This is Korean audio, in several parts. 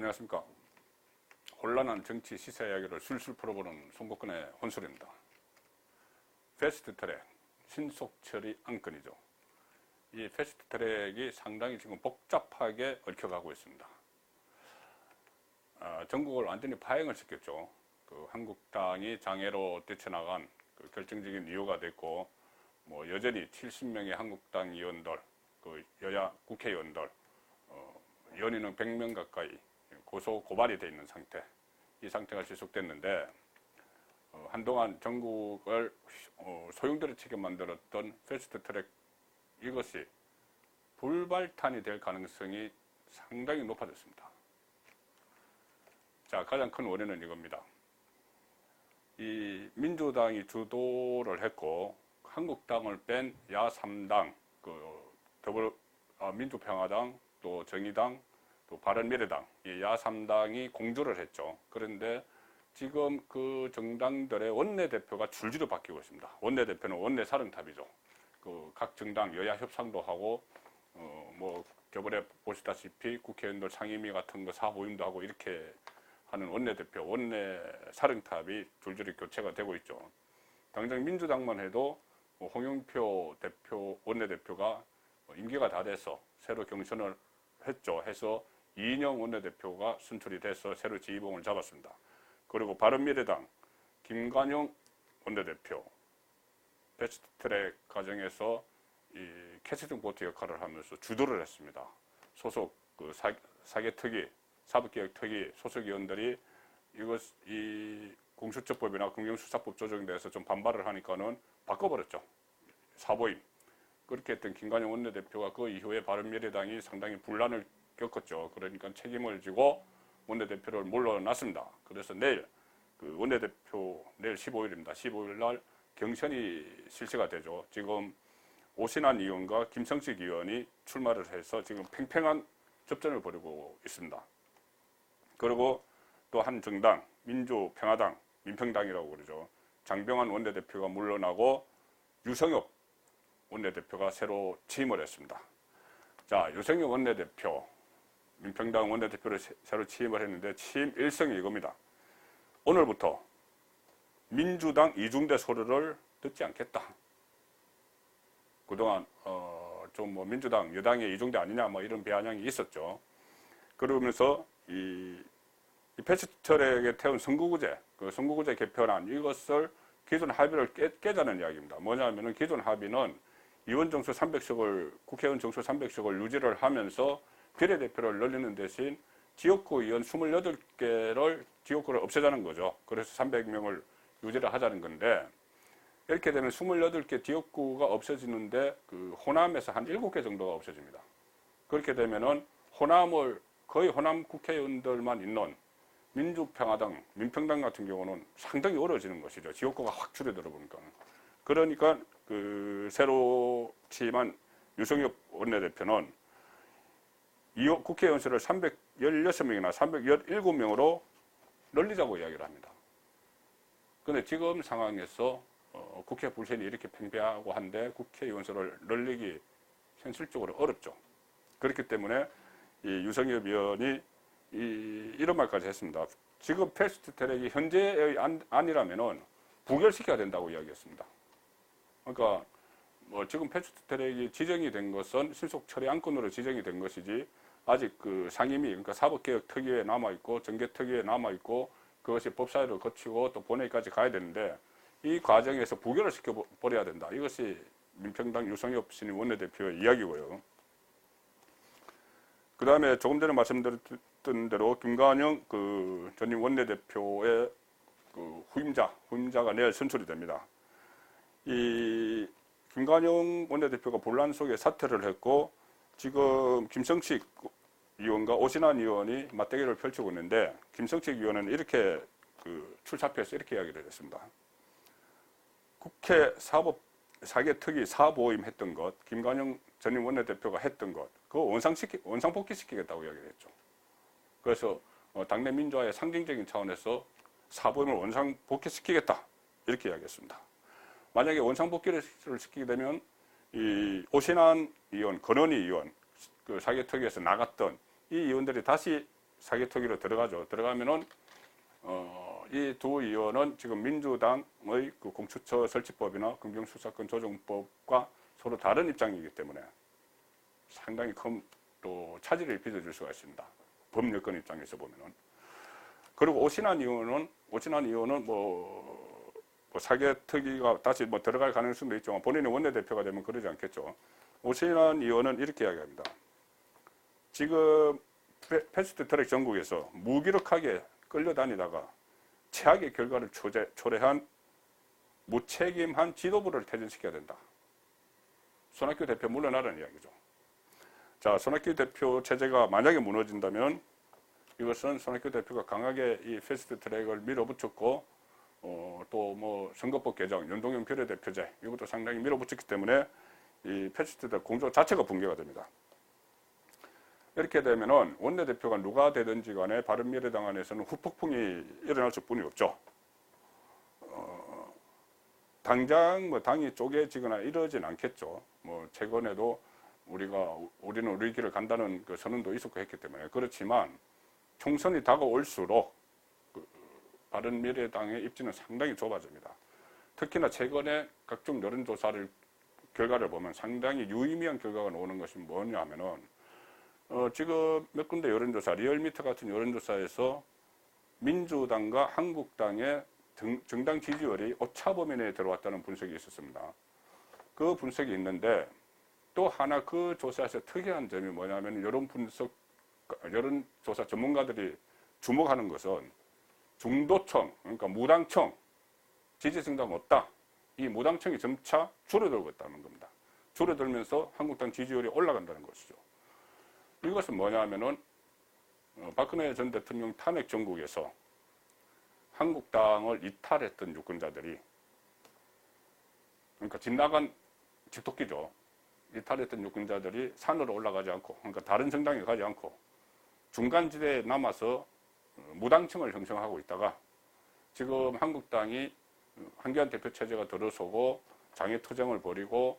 안녕하십니까. 혼란한 정치 시세 이야기를 술술 풀어보는 송복근의 혼술입니다. 패스트트랙, 신속 처리 안건이죠. 이 패스트트랙이 상당히 지금 복잡하게 얽혀가고 있습니다. 전국을 완전히 파행을 시켰죠. 한국당이 장애로 뛰쳐나간 결정적인 이유가 됐고, 여전히 70명의 한국당 의원들, 여야 국회의원들, 연인은 100명 가까이 고소 고발이 되어 있는 상태, 이 상태가 지속됐는데, 한동안 전국을 소용돌이 치게 만들었던 패스트트랙, 이것이 불발탄이 될 가능성이 상당히 높아졌습니다. 자, 가장 큰 원인은 이겁니다. 이 민주당이 주도를 했고 한국당을 뺀 야3당, 민주평화당, 또 정의당, 또 바른미래당, 이 야3당이 공조를 했죠. 그런데 지금 그 정당들의 원내대표가 줄줄이 바뀌고 있습니다. 원내대표는 원내사령탑이죠. 각 정당 여야 협상도 하고, 저번에 보시다시피 국회의원들 상임위 같은 거 사보임도 하고 이렇게 하는 원내대표, 원내사령탑이 줄줄이 교체가 되고 있죠. 당장 민주당만 해도 홍영표 대표, 원내대표가 임기가 다 돼서 새로 경선을 했죠. 해서 이인영 원내대표가 선출이 돼서 새로 지휘봉을 잡았습니다. 그리고 바른미래당 김관영 원내대표 패스트트랙 과정에서 이 캐스팅 보트 역할을 하면서 주도를 했습니다. 소속 사개특위, 사법개혁특위 소속 의원들이 이 공수처법이나 금경수사법 조정에 대해서 좀 반발을 하니까는 바꿔버렸죠. 사보임. 그렇게 했던 김관영 원내대표가 그 이후에 바른미래당이 상당히 분란을 겪었죠. 그러니까 책임을 지고 원내대표를 물러났습니다. 그래서 내일 원내대표 내일 15일입니다. 15일 날 경선이 실시가 되죠. 지금 오신환 의원과 김성식 의원이 출마를 해서 지금 팽팽한 접전을 벌이고 있습니다. 그리고 또 한 정당, 민주평화당, 민평당이라고 그러죠. 장병환 원내대표가 물러나고 유성엽 원내대표가 새로 취임을 했습니다. 자, 유성엽 원내대표, 민평당 원내대표를 새로 취임을 했는데 취임 일성이 이겁니다. 오늘부터 민주당 이중대 소리를 듣지 않겠다. 그동안 민주당 여당의 이중대 아니냐 이런 비아냥이 있었죠. 그러면서 이 패스트트랙에 태운 선거구제, 선거구제 개편안, 이것을 기존 합의를 깨자는 이야기입니다. 뭐냐면은 기존 합의는 의원 정수 300석을, 국회의원 정수 300석을 유지를 하면서 비례대표를 늘리는 대신 지역구 의원 28개를 지역구를 없애자는 거죠. 그래서 300명을 유지를 하자는 건데, 이렇게 되면 28개 지역구가 없어지는데 호남에서 한 7개 정도가 없어집니다. 그렇게 되면은 거의 호남 국회의원들만 있는 민주평화당, 민평당 같은 경우는 상당히 어려워지는 것이죠. 지역구가 확 줄어들어 보니까. 그러니까 새로 취임한 유성엽 원내대표는 국회의원 수를 316명이나 317명으로 늘리자고 이야기를 합니다. 그런데 지금 상황에서 국회 불신이 이렇게 팽배하고 한데 국회의원 수를 늘리기 현실적으로 어렵죠. 그렇기 때문에 이 유성엽 의원이 이런 말까지 했습니다. 지금 패스트트랙이 현재의 안이라면은 부결시켜야 된다고 이야기했습니다. 그러니까 지금 패스트트랙이 지정이 된 것은 신속 처리 안건으로 지정이 된 것이지, 아직 상임위, 그러니까 사법개혁특위에 남아있고 정개특위에 남아있고 그것이 법사위를 거치고 또 본회의까지 가야 되는데, 이 과정에서 부결을 시켜버려야 된다. 이것이 민평당 유성엽 신임 원내대표의 이야기고요. 그 다음에 조금 전에 말씀드렸던 대로 김관영 전임 원내대표의 후임자가 내일 선출이 됩니다. 이 김관영 원내대표가 분란 속에 사퇴를 했고, 지금 김성식 의원과 오신환 의원이 맞대결을 펼치고 있는데, 김성식 의원은 이렇게 출사표에서 이렇게 이야기를 했습니다. 국회 사개특위 사보임 했던 것, 김관영 전임 원내대표가 했던 것, 그거 원상복귀시키겠다고 이야기를 했죠. 그래서 당내 민주화의 상징적인 차원에서 사보임을 원상복귀시키겠다, 이렇게 이야기했습니다. 만약에 원상복귀를 시키게 되면 이 오신환 의원, 권은희 의원, 사개특위에서 나갔던 이 의원들이 다시 사기특위로 들어가죠. 들어가면은 이 두 의원은 지금 민주당의 그 공수처 설치법이나 검경수사권 조정법과 서로 다른 입장이기 때문에 상당히 큰 또 차질을 빚어줄 수가 있습니다. 법여권 입장에서 보면은. 그리고 오신환 의원은 뭐 사개특위가 다시 뭐 들어갈 가능성도 있지만 본인이 원내대표가 되면 그러지 않겠죠. 오신환 의원은 이렇게 이야기합니다. 지금 패스트트랙 전국에서 무기력하게 끌려다니다가 최악의 결과를 초래한 무책임한 지도부를 퇴진시켜야 된다. 손학규 대표 물러나라는 이야기죠. 자, 손학규 대표 체제가 만약에 무너진다면 이것은 손학규 대표가 강하게 이 패스트트랙을 밀어붙였고 또 뭐 선거법 개정, 연동형 비례대표제 이것도 상당히 밀어붙였기 때문에 이 패스트트랙 공조 자체가 붕괴가 됩니다. 이렇게 되면은 원내대표가 누가 되든지 간에 바른미래당 안에서는 후폭풍이 일어날 수뿐이 없죠. 당장 뭐 당이 쪼개지거나 이러진 않겠죠. 뭐 최근에도 우리는 우리 길을 간다는 그 선언도 있었고 했기 때문에. 그렇지만 총선이 다가올수록 그 바른미래당의 입지는 상당히 좁아집니다. 특히나 최근에 각종 여론조사를 결과를 보면 상당히 유의미한 결과가 나오는 것이 뭐냐 하면은 지금 몇 군데 여론조사, 리얼미터 같은 여론조사에서 민주당과 한국당의 정당 지지율이 오차범위 내에 들어왔다는 분석이 있었습니다. 그 분석이 있는데 또 하나 그 조사에서 특이한 점이 뭐냐면 여론조사 전문가들이 주목하는 것은 중도층, 그러니까 무당층 지지정당 없다. 이 무당층이 점차 줄어들고 있다는 겁니다. 줄어들면서 한국당 지지율이 올라간다는 것이죠. 이것은 뭐냐면은 박근혜 전 대통령 탄핵 전국에서 한국당을 이탈했던 유권자들이, 그러니까 집 나간 집토끼죠. 이탈했던 유권자들이 산으로 올라가지 않고, 그러니까 다른 정당에 가지 않고 중간지대에 남아서 무당층을 형성하고 있다가 지금 한국당이 한기안 대표 체제가 들어서고 장애투쟁을 벌이고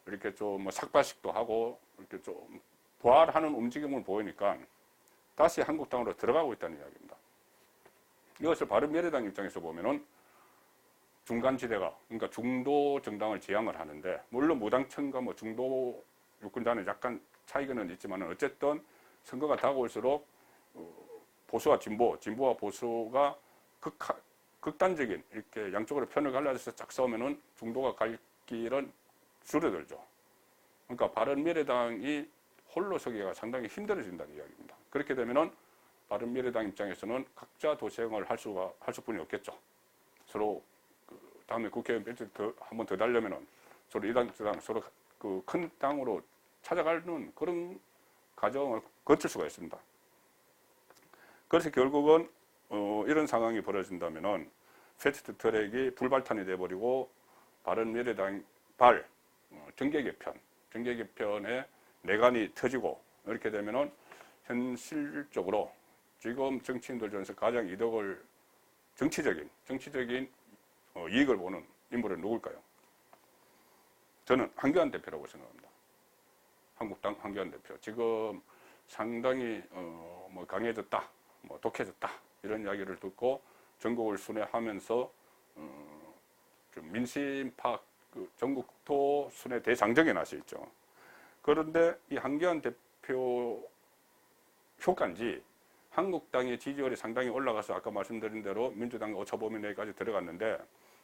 이렇게 좀 뭐 삭발식도 하고 이렇게 좀 부활하는 움직임을 보이니까 다시 한국당으로 들어가고 있다는 이야기입니다. 이것을 바른미래당 입장에서 보면은 중간지대가, 그러니까 중도 정당을 지향을 하는데, 물론 무당층과 뭐 중도 유권자는 약간 차이는 있지만 어쨌든 선거가 다가올수록 보수와 진보와 보수가 극단적인 이렇게 양쪽으로 편을 갈라져서 쫙 싸우면은 중도가 갈 길은 줄어들죠. 그러니까 바른미래당이 홀로 서기가 상당히 힘들어진다는 이야기입니다. 그렇게 되면은 바른미래당 입장에서는 각자 도생을 할 수뿐이 없겠죠. 서로 다음에 국회의원 벨트 한번 더 달려면은 서로 이 당 저 당 서로 그 큰 당으로 찾아가는 그런 과정을 거칠 수가 있습니다. 그래서 결국은 이런 상황이 벌어진다면은 패스트트랙이 불발탄이 돼버리고 바른미래당 정계 개편에 내관이 터지고, 이렇게 되면은 현실적으로 지금 정치인들 중에서 가장 정치적인 이익을 보는 인물은 누굴까요? 저는 한기안 대표라고 생각합니다. 한국당 한기안 대표. 지금 상당히 뭐 강해졌다, 뭐 독해졌다 이런 이야기를 듣고 전국을 순회하면서 좀 민심 파악, 전국토 순회 대장정에 나서 있죠. 그런데 이 한기안 대표 효과인지 한국당의 지지율이 상당히 올라가서 아까 말씀드린 대로 민주당 오차범위 내까지 들어갔는데,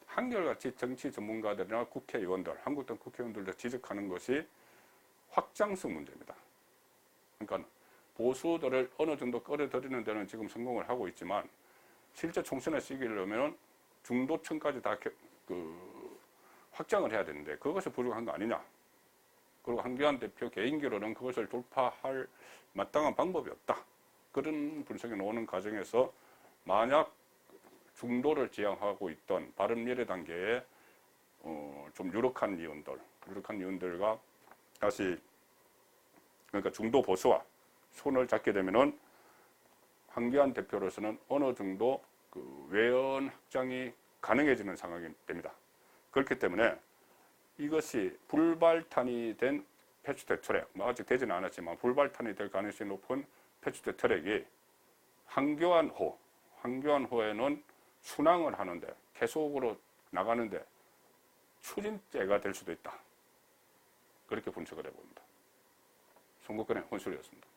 한결같이 정치 전문가들이나 국회의원들, 한국당 국회의원들도 지적하는 것이 확장성 문제입니다. 그러니까 보수들을 어느 정도 끌어들이는 데는 지금 성공을 하고 있지만 실제 총선에 쓰기려면 중도층까지 다 확장을 해야 되는데 그것이 부족한 거 아니냐. 그리고 한기안 대표 개인기로는 그것을 돌파할 마땅한 방법이 없다. 그런 분석이 나오는 과정에서 만약 중도를 지향하고 있던 바른미래당계의 좀 유력한 의원들과 다시 그러니까 중도 보수와 손을 잡게 되면은 한기안 대표로서는 어느 정도 외연 확장이 가능해지는 상황이 됩니다. 그렇기 때문에 이것이 불발탄이 된 패스트트랙, 아직 되지는 않았지만 불발탄이 될 가능성이 높은 패스트트랙이 황교안호에는 순항을 하는데 계속으로 나가는데 추진죄가 될 수도 있다. 그렇게 분석을 해봅니다. 송국근의 혼술이었습니다.